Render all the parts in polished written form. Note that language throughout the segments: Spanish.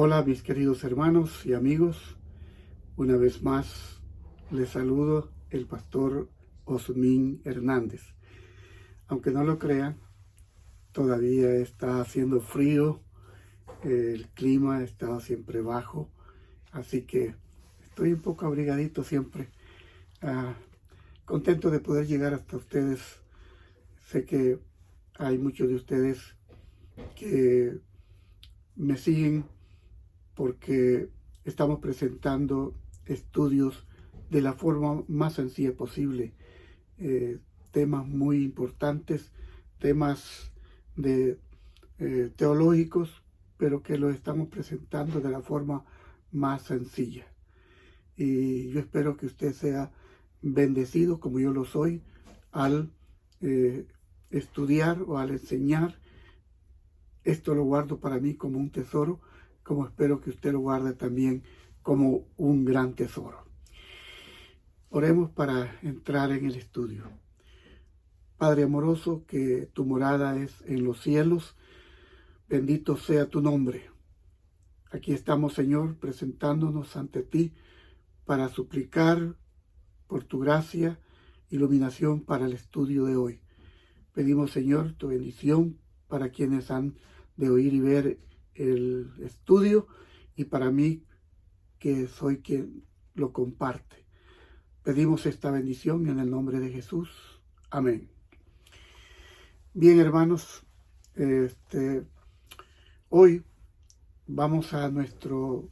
Hola mis queridos hermanos y amigos, una vez más les saludo el pastor Osmín Hernández. Aunque no lo crean, todavía está haciendo frío, el clima está siempre bajo, así que estoy un poco abrigadito siempre, contento de poder llegar hasta ustedes. Sé que hay muchos de ustedes que me siguen porque estamos presentando estudios de la forma más sencilla posible, temas muy importantes, temas teológicos, pero que los estamos presentando de la forma más sencilla. Y yo espero que usted sea bendecido, como yo lo soy, al estudiar o al enseñar. Esto lo guardo para mí como un tesoro, como espero que usted lo guarde también como un gran tesoro. Oremos para entrar en el estudio. Padre amoroso, que tu morada es en los cielos, bendito sea tu nombre. Aquí estamos, Señor, presentándonos ante ti para suplicar por tu gracia, iluminación para el estudio de hoy. Pedimos, Señor, tu bendición para quienes han de oír y ver el estudio y para mí, que soy quien lo comparte. Pedimos esta bendición en el nombre de Jesús. Amén. Bien, hermanos, hoy vamos a nuestro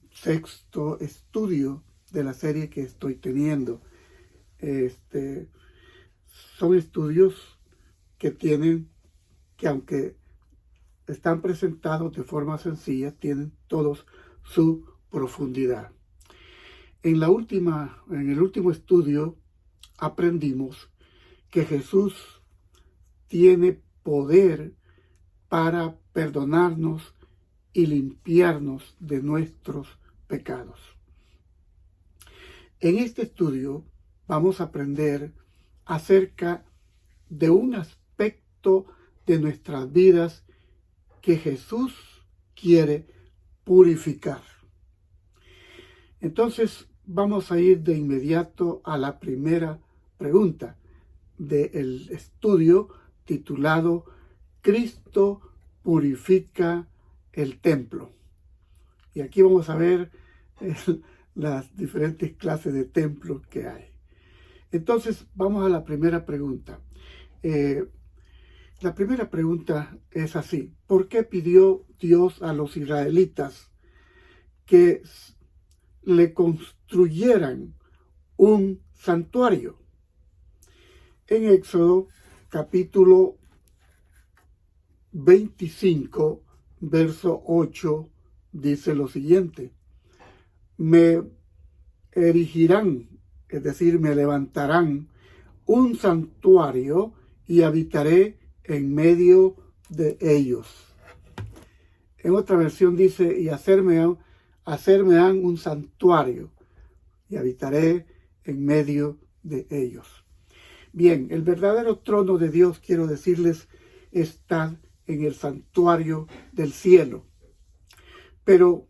sexto estudio de la serie que estoy teniendo. Son estudios que aunque están presentados de forma sencilla, tienen todos su profundidad. En el último estudio aprendimos que Jesús tiene poder para perdonarnos y limpiarnos de nuestros pecados. En este estudio vamos a aprender acerca de un aspecto de nuestras vidas que Jesús quiere purificar. Entonces vamos a ir de inmediato a la primera pregunta del estudio titulado Cristo purifica el templo. Y aquí vamos a ver las diferentes clases de templos que hay. Entonces vamos a la primera pregunta. La primera pregunta es así: ¿por qué pidió Dios a los israelitas que le construyeran un santuario? En Éxodo capítulo 25, verso 8, dice lo siguiente: me erigirán, es decir, me levantarán un santuario y habitaré en medio de ellos. En otra versión dice, y hacerme un santuario y habitaré en medio de ellos. Bien, el verdadero trono de Dios, quiero decirles, está en el santuario del cielo. Pero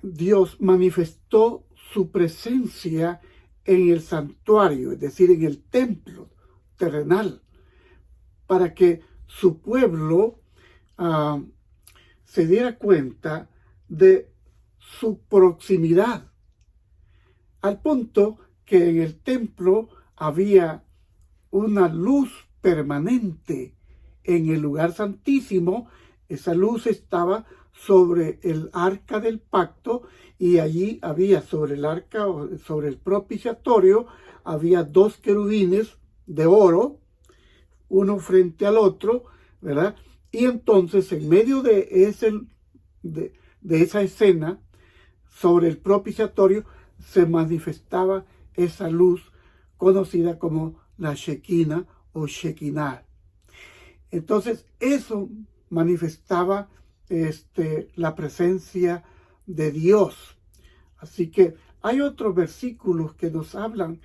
Dios manifestó su presencia en el santuario, es decir, en el templo terrenal, para que su pueblo se diera cuenta de su proximidad, al punto que en el templo había una luz permanente en el lugar santísimo. Esa luz estaba sobre el arca del pacto, y allí había sobre el arca, sobre el propiciatorio, había dos querubines de oro, uno frente al otro, ¿verdad? Y entonces en medio de esa escena, sobre el propiciatorio, se manifestaba esa luz conocida como la Shekinah o Shekinah. Entonces eso manifestaba la presencia de Dios. Así que hay otros versículos que nos hablan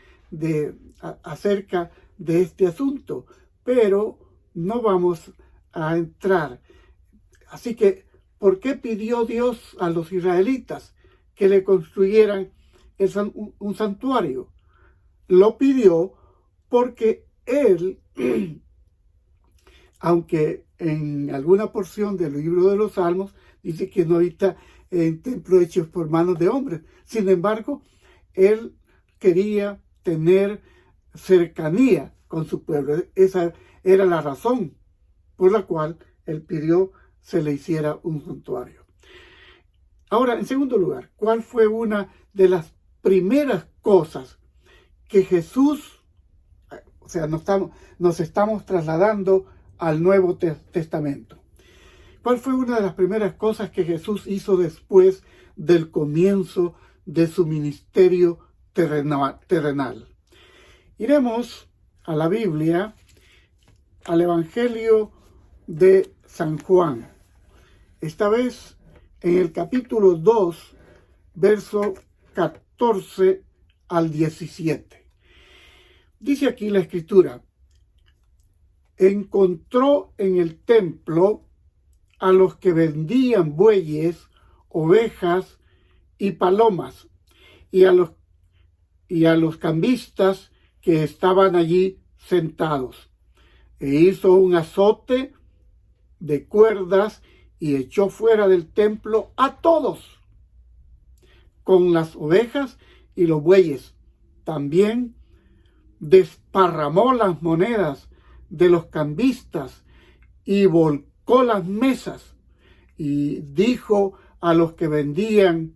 acerca de este asunto, pero no vamos a entrar Así que, ¿por qué pidió Dios a los israelitas que le construyeran un santuario? Lo pidió porque Él, aunque en alguna porción del libro de los Salmos dice que no habita en templos hechos por manos de hombres, sin embargo, Él quería tener cercanía con su pueblo. Esa era la razón por la cual Él pidió se le hiciera un santuario. Ahora, en segundo lugar, ¿cuál fue una de las primeras cosas que Jesús, o sea, nos estamos trasladando al Nuevo Testamento? ¿Cuál fue una de las primeras cosas que Jesús hizo después del comienzo de su ministerio terrenal? Iremos a la Biblia, al Evangelio de San Juan. Esta vez en el capítulo 2, verso 14 al 17. Dice aquí la Escritura: encontró en el templo a los que vendían bueyes, ovejas y palomas, y a los cambistas que estaban allí sentados. E hizo un azote de cuerdas y echó fuera del templo a todos, con las ovejas y los bueyes. También desparramó las monedas de los cambistas y volcó las mesas, y dijo a los que vendían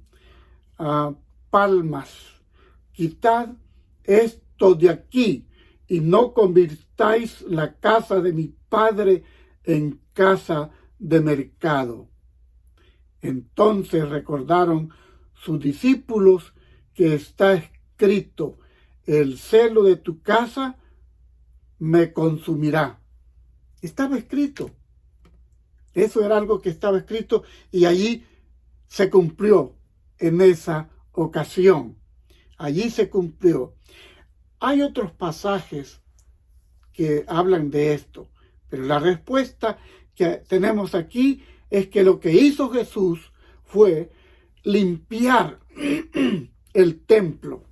palmas: quitad esto de aquí y no convirtáis la casa de mi Padre en casa de mercado. Entonces recordaron sus discípulos que está escrito: el celo de tu casa me consumirá. Estaba escrito. Eso era algo que estaba escrito y allí se cumplió en esa ocasión. Allí se cumplió. Hay otros pasajes que hablan de esto, pero la respuesta que tenemos aquí es que lo que hizo Jesús fue limpiar el templo.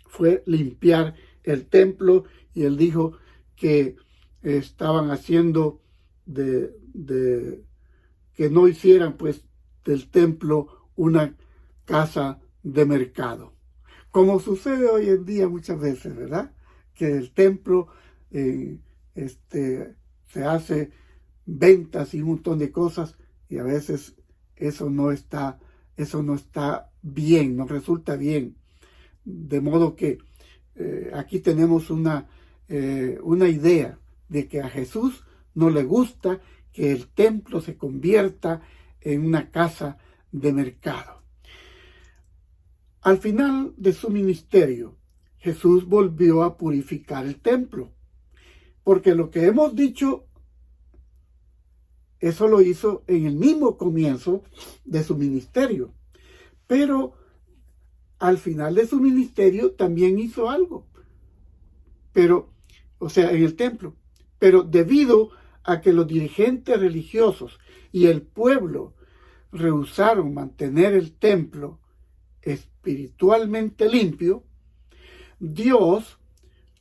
Fue limpiar el templo, y él dijo que estaban haciendo que no hicieran pues del templo una casa de mercado, como sucede hoy en día muchas veces, ¿verdad? Que el templo se hace ventas y un montón de cosas, y a veces eso no está bien, no resulta bien. De modo que aquí tenemos una idea de que a Jesús no le gusta que el templo se convierta en una casa de mercado. Al final de su ministerio, Jesús volvió a purificar el templo, porque lo que hemos dicho, eso lo hizo en el mismo comienzo de su ministerio. Pero al final de su ministerio también hizo algo. En el templo. Pero debido a que los dirigentes religiosos y el pueblo rehusaron mantener el templo espiritualmente limpio, Dios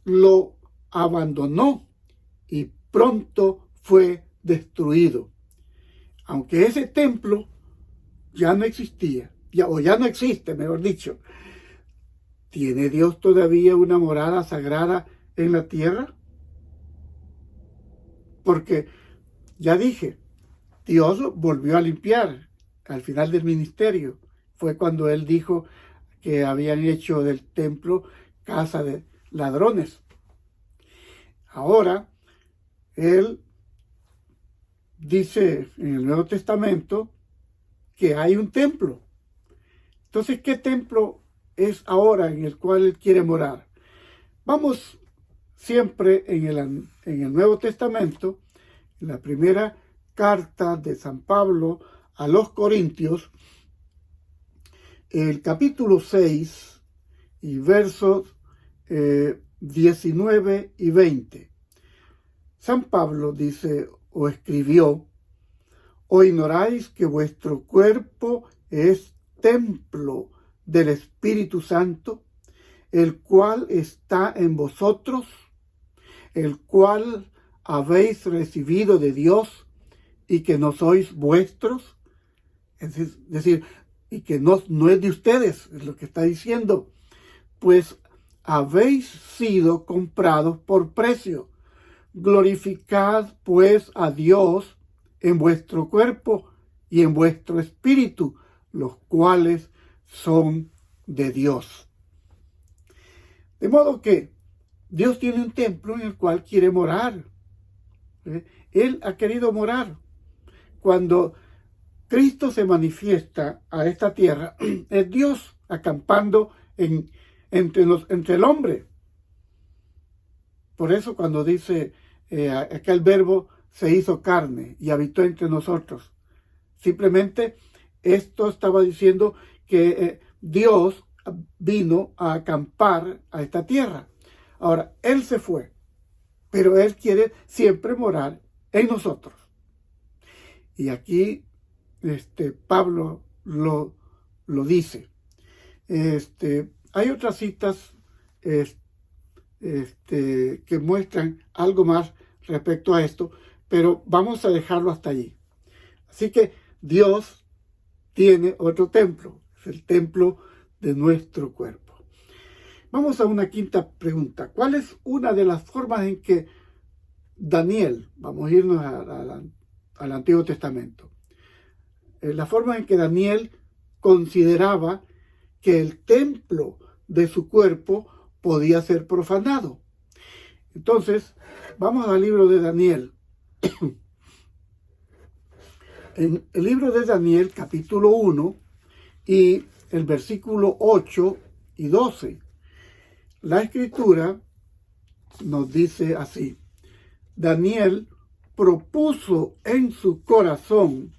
lo abandonó y pronto fue destruido. Aunque ese templo ya no existía, ya no existe, mejor dicho, ¿tiene Dios todavía una morada sagrada en la tierra? Porque, ya dije, Dios volvió a limpiar al final del ministerio. Fue cuando Él dijo que habían hecho del templo casa de ladrones. Ahora, Él dice en el Nuevo Testamento que hay un templo. Entonces, ¿qué templo es ahora en el cual Él quiere morar? Vamos siempre en el Nuevo Testamento, en la primera carta de San Pablo a los Corintios, el capítulo 6 y versos 19 y 20. San Pablo dice o escribió: ¿O ignoráis que vuestro cuerpo es templo del Espíritu Santo, el cual está en vosotros, el cual habéis recibido de Dios y que no sois vuestros? Es decir, y que no es de ustedes, es lo que está diciendo. Pues habéis sido comprados por precio. Glorificad pues a Dios en vuestro cuerpo y en vuestro espíritu, los cuales son de Dios. De modo que Dios tiene un templo en el cual quiere morar. Él ha querido morar. Cuando Cristo se manifiesta a esta tierra, es Dios acampando entre el hombre. Por eso cuando dice aquel verbo se hizo carne y habitó entre nosotros, simplemente esto estaba diciendo que Dios vino a acampar a esta tierra. Ahora, Él se fue, pero Él quiere siempre morar en nosotros. Y aquí Pablo lo dice. Hay otras citas que muestran algo más respecto a esto, pero vamos a dejarlo hasta allí. Así que Dios tiene otro templo, es el templo de nuestro cuerpo. Vamos a una quinta pregunta. ¿Cuál es una de las formas en que Daniel, vamos a irnos al Antiguo Testamento, la forma en que Daniel consideraba que el templo de su cuerpo podía ser profanado? Entonces, vamos al libro de Daniel. En el libro de Daniel, capítulo 1, y el versículo 8 y 12, la Escritura nos dice así: Daniel propuso en su corazón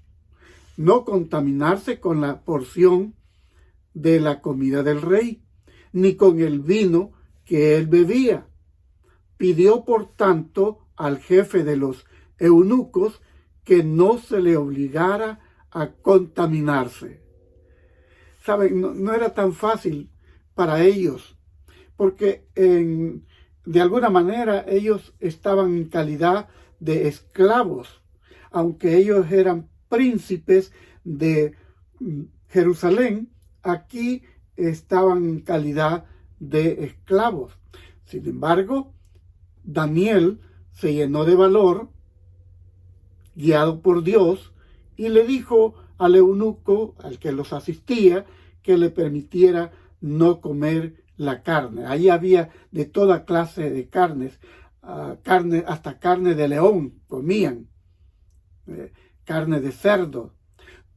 no contaminarse con la porción de la comida del rey, ni con el vino que él bebía. Pidió, por tanto, al jefe de los eunucos que no se le obligara a contaminarse. ¿Saben? No era tan fácil para ellos, porque de alguna manera ellos estaban en calidad de esclavos, aunque ellos eran príncipes de Jerusalén. Aquí estaban en calidad de esclavos. Sin embargo, Daniel se llenó de valor, guiado por Dios, y le dijo al eunuco, al que los asistía, que le permitiera no comer la carne. Ahí había de toda clase de carnes, hasta carne de león comían, carne de cerdo,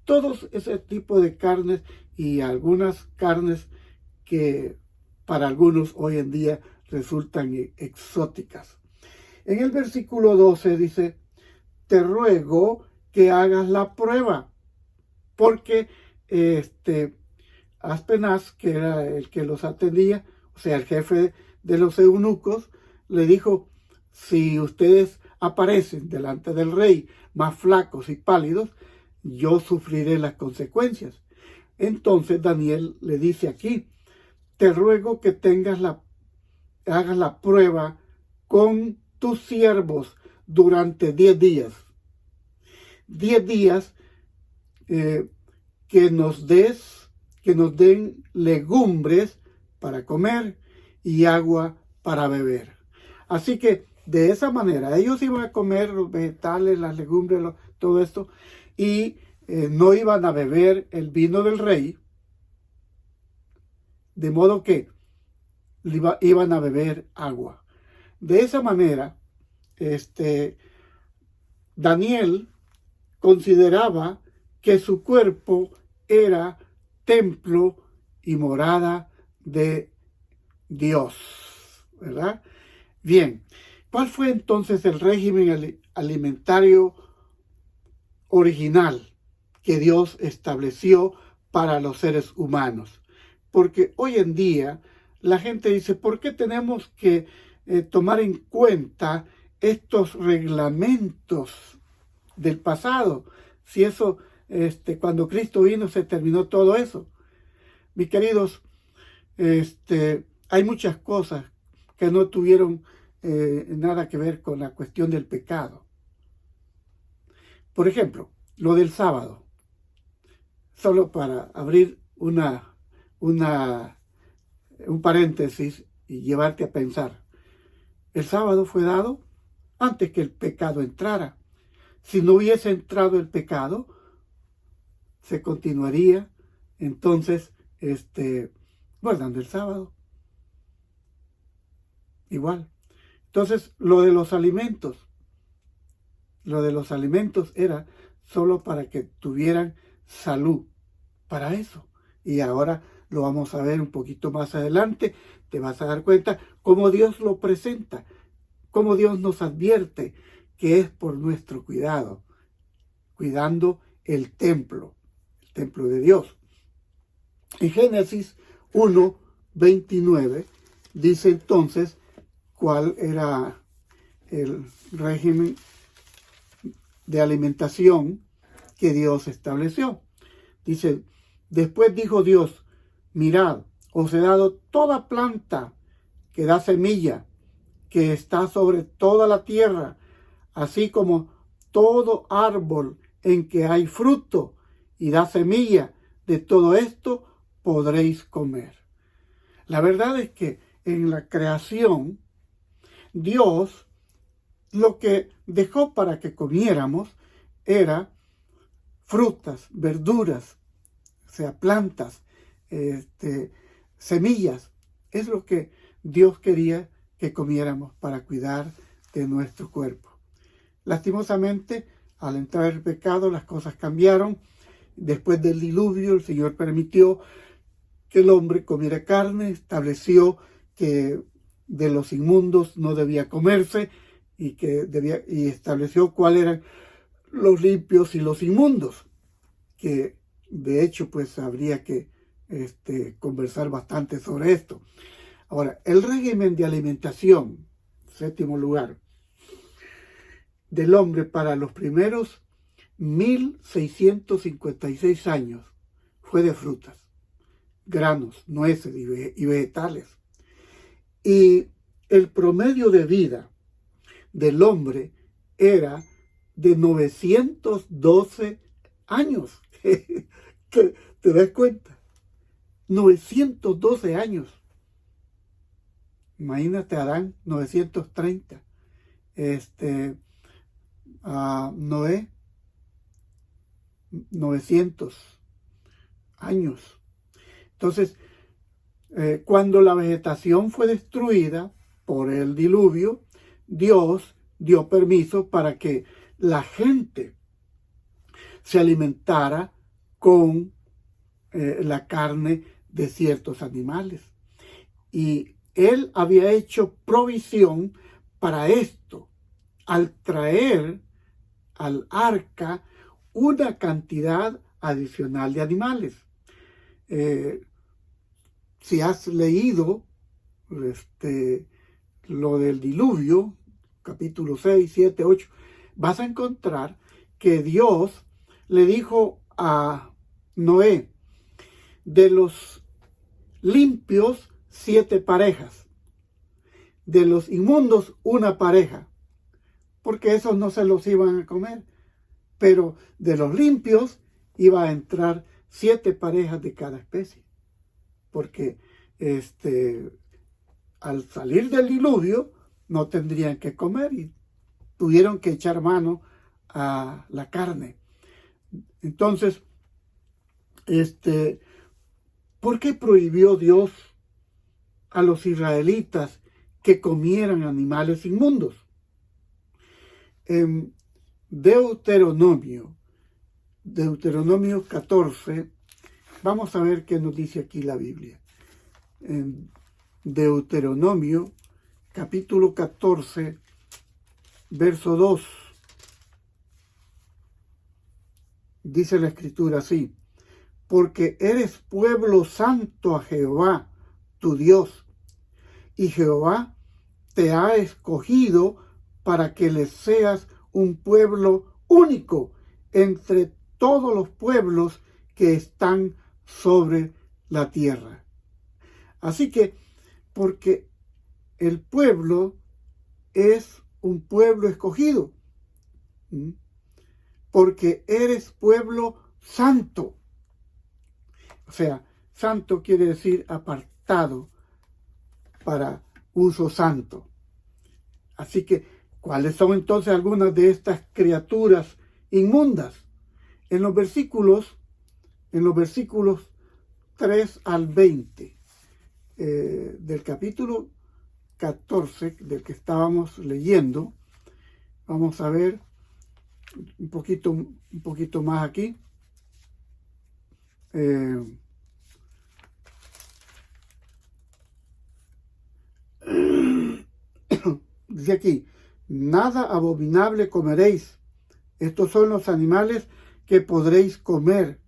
todos ese tipo de carnes, y algunas carnes que para algunos hoy en día resultan exóticas. En el versículo 12 dice: te ruego que hagas la prueba, porque Aspenaz, que era el que los atendía, o sea, el jefe de los eunucos, le dijo: si ustedes aparecen delante del rey más flacos y pálidos, yo sufriré las consecuencias. Entonces Daniel le dice aquí: te ruego que hagas la prueba con tus siervos durante 10 días. 10 días que nos den legumbres para comer y agua para beber. Así que de esa manera ellos iban a comer los vegetales, las legumbres, todo esto, y no iban a beber el vino del rey, de modo que iban a beber agua. De esa manera, Daniel consideraba que su cuerpo era templo y morada de Dios, ¿verdad? Bien, ¿cuál fue entonces el régimen alimentario original que Dios estableció para los seres humanos? Porque hoy en día la gente dice: ¿por qué tenemos que tomar en cuenta estos reglamentos del pasado? Si eso, cuando Cristo vino, se terminó todo eso. Mis queridos, hay muchas cosas que no tuvieron nada que ver con la cuestión del pecado. Por ejemplo, lo del sábado. Solo para abrir un paréntesis y llevarte a pensar. El sábado fue dado antes que el pecado entrara. Si no hubiese entrado el pecado, se continuaría entonces guardando el sábado. Igual. Entonces, lo de los alimentos era solo para que tuvieran salud, para eso. Y ahora lo vamos a ver un poquito más adelante. Te vas a dar cuenta cómo Dios lo presenta, cómo Dios nos advierte que es por nuestro cuidado, cuidando el templo de Dios. En Génesis 1:29 dice entonces cuál era el régimen de alimentación que Dios estableció. Dice, después dijo Dios, mirad, os he dado toda planta que da semilla, que está sobre toda la tierra, así como todo árbol en que hay fruto y da semilla, de todo esto podréis comer. La verdad es que en la creación, Dios lo que dejó para que comiéramos era frutas, verduras, o sea, plantas, semillas. Es lo que Dios quería que comiéramos para cuidar de nuestro cuerpo. Lastimosamente, al entrar el pecado, las cosas cambiaron. Después del diluvio, el Señor permitió que el hombre comiera carne, estableció que de los inmundos no debía comerse y estableció cuáles eran los limpios y los inmundos, que de hecho pues habría que conversar bastante sobre esto. Ahora, el régimen de alimentación, séptimo lugar, del hombre para los primeros 1656 años fue de frutas, granos, nueces y vegetales. Y el promedio de vida del hombre era de 912 años. ¿Te das cuenta? 912 años. Imagínate Adán, 930. Noé, 900 años. Entonces, cuando la vegetación fue destruida por el diluvio, Dios dio permiso para que la gente se alimentara con la carne de ciertos animales. Y Él había hecho provisión para esto, al traer al arca una cantidad adicional de animales. Si has leído lo del diluvio, capítulo 6, 7, 8, vas a encontrar que Dios le dijo a Noé, de los limpios 7 parejas, de los inmundos 1 pareja, porque esos no se los iban a comer, pero de los limpios iba a entrar 7 parejas de cada especie, porque al salir del diluvio no tendrían que comer y tuvieron que echar mano a la carne. Entonces, ¿por qué prohibió Dios a los israelitas que comieran animales inmundos? En Deuteronomio 14, vamos a ver qué nos dice aquí la Biblia. En Deuteronomio capítulo 14, verso 2, dice la Escritura así: porque eres pueblo santo a Jehová, tu Dios, y Jehová te ha escogido para que le seas un pueblo único entre todos los pueblos que están sobre la tierra. Así que, porque el pueblo es un pueblo escogido, porque eres pueblo santo. O sea, santo quiere decir apartado para uso santo. Así que, ¿cuáles son entonces algunas de estas criaturas inmundas? En los versículos 3 al 20 del capítulo 14 del que estábamos leyendo, vamos a ver un poquito más aquí. Dice aquí, nada abominable comeréis. Estos son los animales que podréis comer: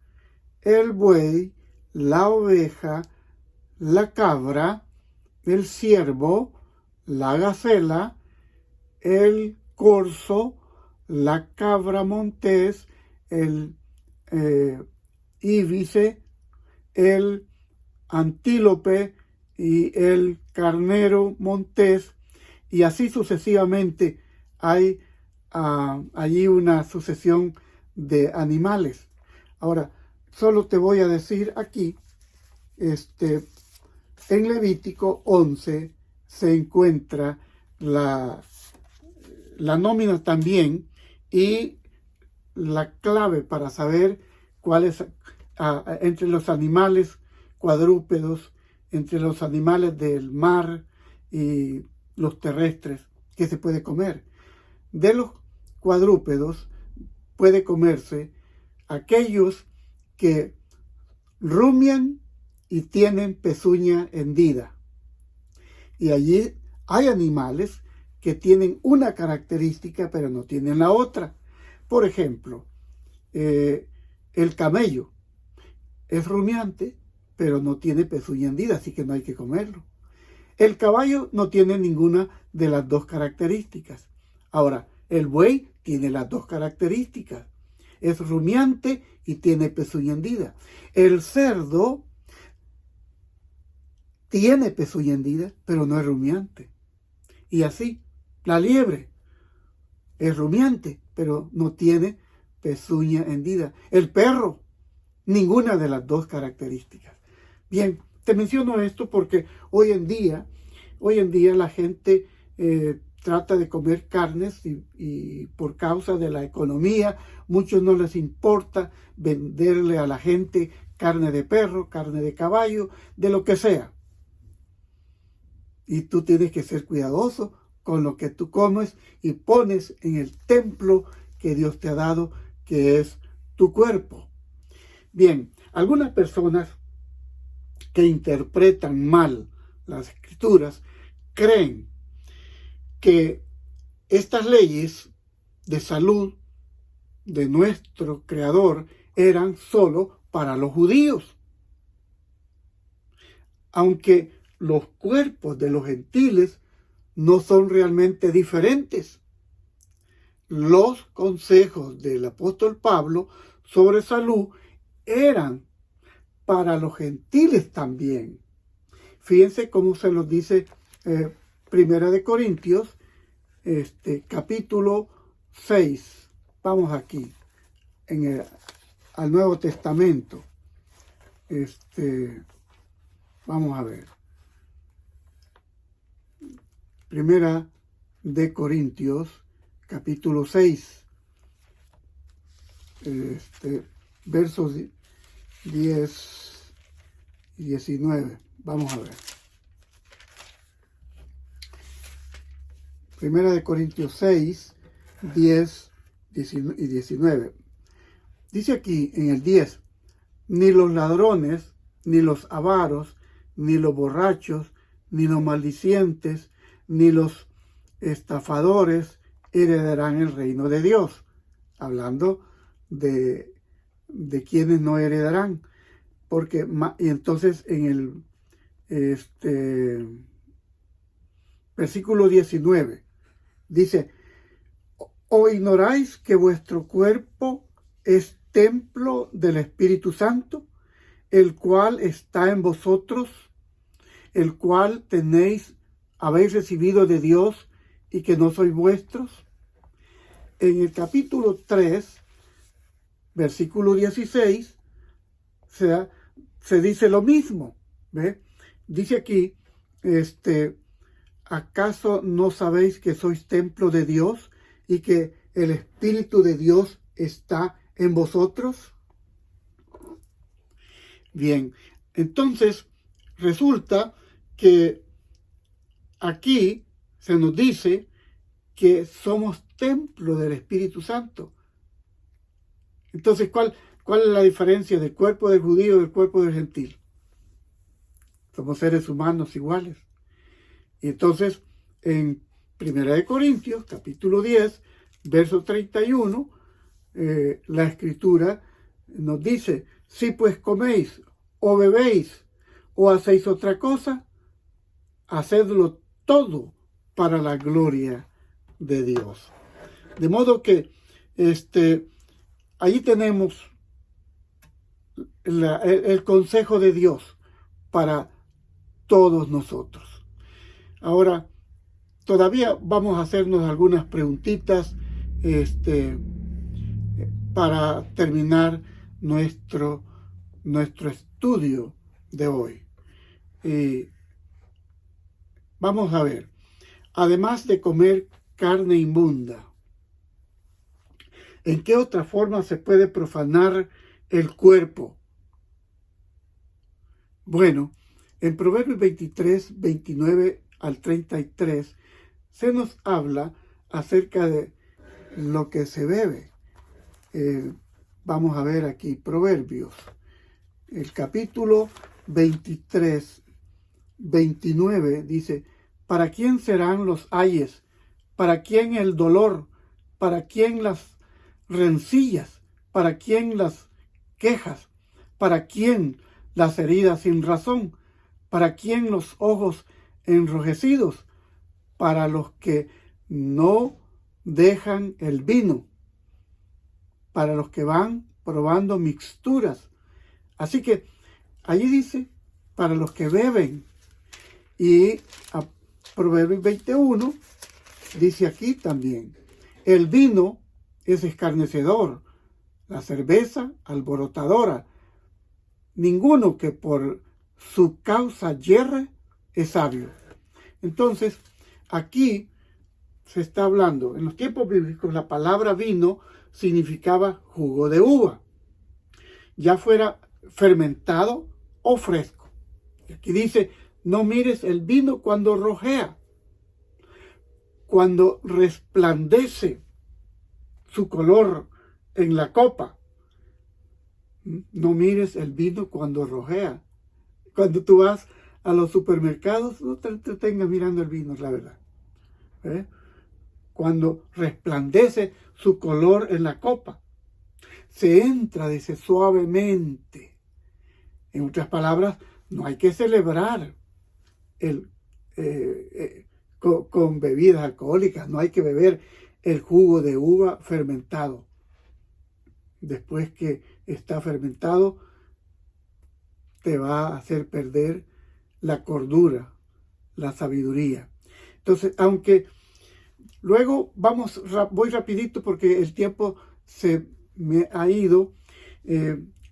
el buey, la oveja, la cabra, el ciervo, la gacela, el corzo, la cabra montés, el íbice, el antílope y el carnero montés, y así sucesivamente. Hay allí una sucesión de animales. Ahora, solo te voy a decir aquí, en Levítico 11 se encuentra la nómina también y la clave para saber cuáles entre los animales cuadrúpedos, entre los animales del mar y los terrestres, que se puede comer. De los cuadrúpedos puede comerse aquellos que rumian y tienen pezuña hendida. Y allí hay animales que tienen una característica pero no tienen la otra. Por ejemplo, el camello es rumiante pero no tiene pezuña hendida, así que no hay que comerlo. El caballo no tiene ninguna de las dos características. Ahora, el buey tiene las dos características. Es rumiante y tiene pezuña hendida. El cerdo tiene pezuña hendida, pero no es rumiante. Y así, la liebre es rumiante, pero no tiene pezuña hendida. El perro, ninguna de las dos características. Bien, te menciono esto porque hoy en día la gente trata de comer carnes y por causa de la economía, muchos no les importa venderle a la gente carne de perro, carne de caballo, de lo que sea. Y tú tienes que ser cuidadoso con lo que tú comes y pones en el templo que Dios te ha dado, que es tu cuerpo. Bien, algunas personas que interpretan mal las escrituras creen que estas leyes de salud de nuestro Creador eran solo para los judíos, aunque los cuerpos de los gentiles no son realmente diferentes. Los consejos del apóstol Pablo sobre salud eran para los gentiles también. Fíjense cómo se los dice Primera de Corintios, capítulo 6. Vamos aquí, al Nuevo Testamento. Vamos a ver. Primera de Corintios, capítulo 6, versos 10 y 19. Vamos a ver. Primera de Corintios 6, 10 y 19. Dice aquí en el 10, ni los ladrones, ni los avaros, ni los borrachos, ni los maldicientes, ni los estafadores heredarán el reino de Dios. Hablando de quienes no heredarán. Porque, y entonces en el versículo 19 dice, ¿o ignoráis que vuestro cuerpo es templo del Espíritu Santo, el cual está en vosotros, el cual habéis recibido de Dios y que no sois vuestros. En el capítulo 3, versículo 16, se dice lo mismo. ¿Ve? Dice aquí, ¿acaso no sabéis que sois templo de Dios y que el Espíritu de Dios está en vosotros? Bien, entonces resulta que aquí se nos dice que somos templo del Espíritu Santo. Entonces, ¿cuál es la diferencia del cuerpo del judío y del cuerpo del gentil? Somos seres humanos iguales. Y entonces, en 1 Corintios, capítulo 10, verso 31, la Escritura nos dice, si pues coméis o bebéis o hacéis otra cosa, hacedlo todo para la gloria de Dios. De modo que ahí tenemos el consejo de Dios para todos nosotros. Ahora, todavía vamos a hacernos algunas preguntitas para terminar nuestro estudio de hoy. Vamos a ver, además de comer carne inmunda, ¿en qué otra forma se puede profanar el cuerpo? Bueno, en Proverbios 23, 29 al 33, se nos habla acerca de lo que se bebe. Vamos a ver aquí Proverbios, el capítulo 23, 29, dice, ¿para quién serán los ayes? ¿Para quién el dolor? ¿Para quién las rencillas? ¿Para quién las quejas? ¿Para quién las heridas sin razón? ¿Para quién los ojos enrojecidos? Para los que no dejan el vino, para los que van probando mixturas. Así que allí dice, para los que beben. Y a Proverbios 21 dice aquí también, el vino es escarnecedor, la cerveza alborotadora. Ninguno que por su causa yerre es sabio. Entonces, aquí se está hablando, en los tiempos bíblicos la palabra vino significaba jugo de uva, ya fuera fermentado o fresco. Y aquí dice, no mires el vino cuando rojea, cuando resplandece su color en la copa. No mires el vino cuando rojea. Cuando tú vas a los supermercados, no te entretengas mirando el vino, es la verdad. Cuando resplandece su color en la copa, se entra, dice, suavemente. En otras palabras, no hay que celebrar con bebidas alcohólicas, no hay que beber el jugo de uva fermentado. Después que está fermentado, te va a hacer perder la cordura, la sabiduría. Entonces, aunque luego voy rapidito porque el tiempo se me ha ido.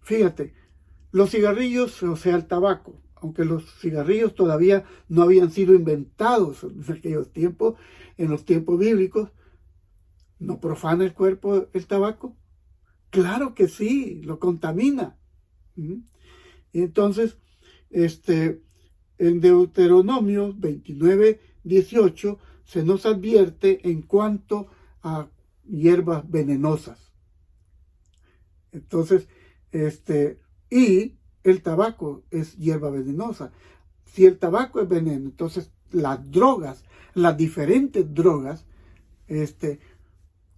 Fíjate, los cigarrillos, o sea, el tabaco, aunque los cigarrillos todavía no habían sido inventados en aquellos tiempos, en los tiempos bíblicos, ¿no profana el cuerpo el tabaco? Claro que sí, lo contamina. Y entonces, en Deuteronomio 29, 18, se nos advierte en cuanto a hierbas venenosas. Entonces, y el tabaco es hierba venenosa. Si el tabaco es veneno, entonces las drogas, las diferentes drogas,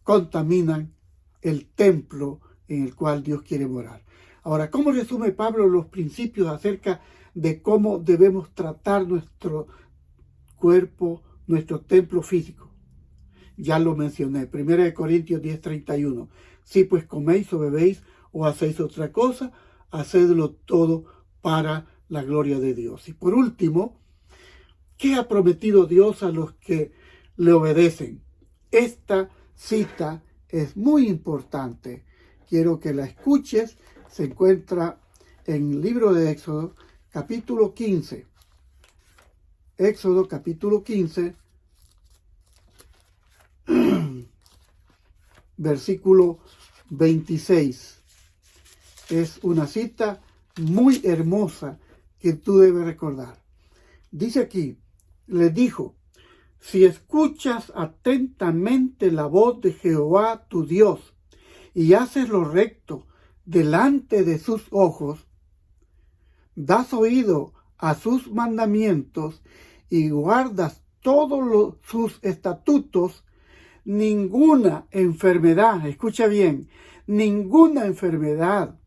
contaminan el templo en el cual Dios quiere morar. Ahora, ¿cómo resume Pablo los principios acerca de cómo debemos tratar nuestro cuerpo, nuestro templo físico? ya lo mencioné. 1 Corintios 10:31. Si pues coméis o bebéis o hacéis otra cosa, hacedlo todo para la gloria de Dios. Y por último, ¿qué ha prometido Dios a los que le obedecen? Esta cita es muy importante. Quiero que la escuches. Se encuentra en el libro de Éxodo, capítulo 15. Éxodo, capítulo 15, versículo 26. Es una cita muy hermosa que tú debes recordar. Dice aquí, le dijo, si escuchas atentamente la voz de Jehová tu Dios y haces lo recto delante de sus ojos, das oído a sus mandamientos y guardas todos sus estatutos, ninguna enfermedad, escucha bien, ninguna enfermedad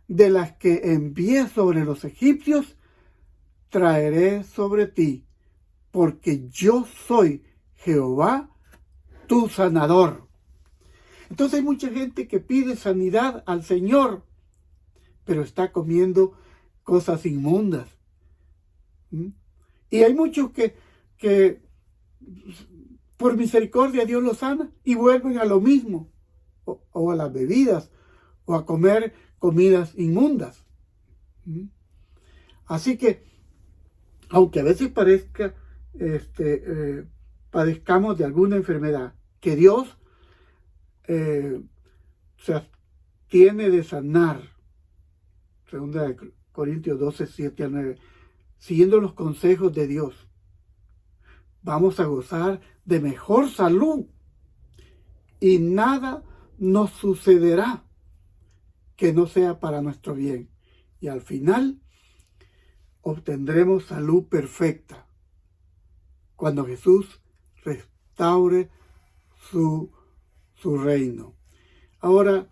de las que envié sobre los egipcios traeré sobre ti, porque yo soy Jehová, tu sanador. Entonces hay mucha gente que pide sanidad al Señor, pero está comiendo cosas inmundas. Y hay muchos que por misericordia Dios los sana y vuelven a lo mismo, o a las bebidas, o a comer comidas inmundas. Así que, aunque a veces padezcamos de alguna enfermedad, que Dios se abstiene de sanar, 2 Corintios 12, 7 a 9, siguiendo los consejos de Dios, vamos a gozar de mejor salud y nada nos sucederá que no sea para nuestro bien. Y al final obtendremos salud perfecta cuando Jesús restaure su reino. Ahora,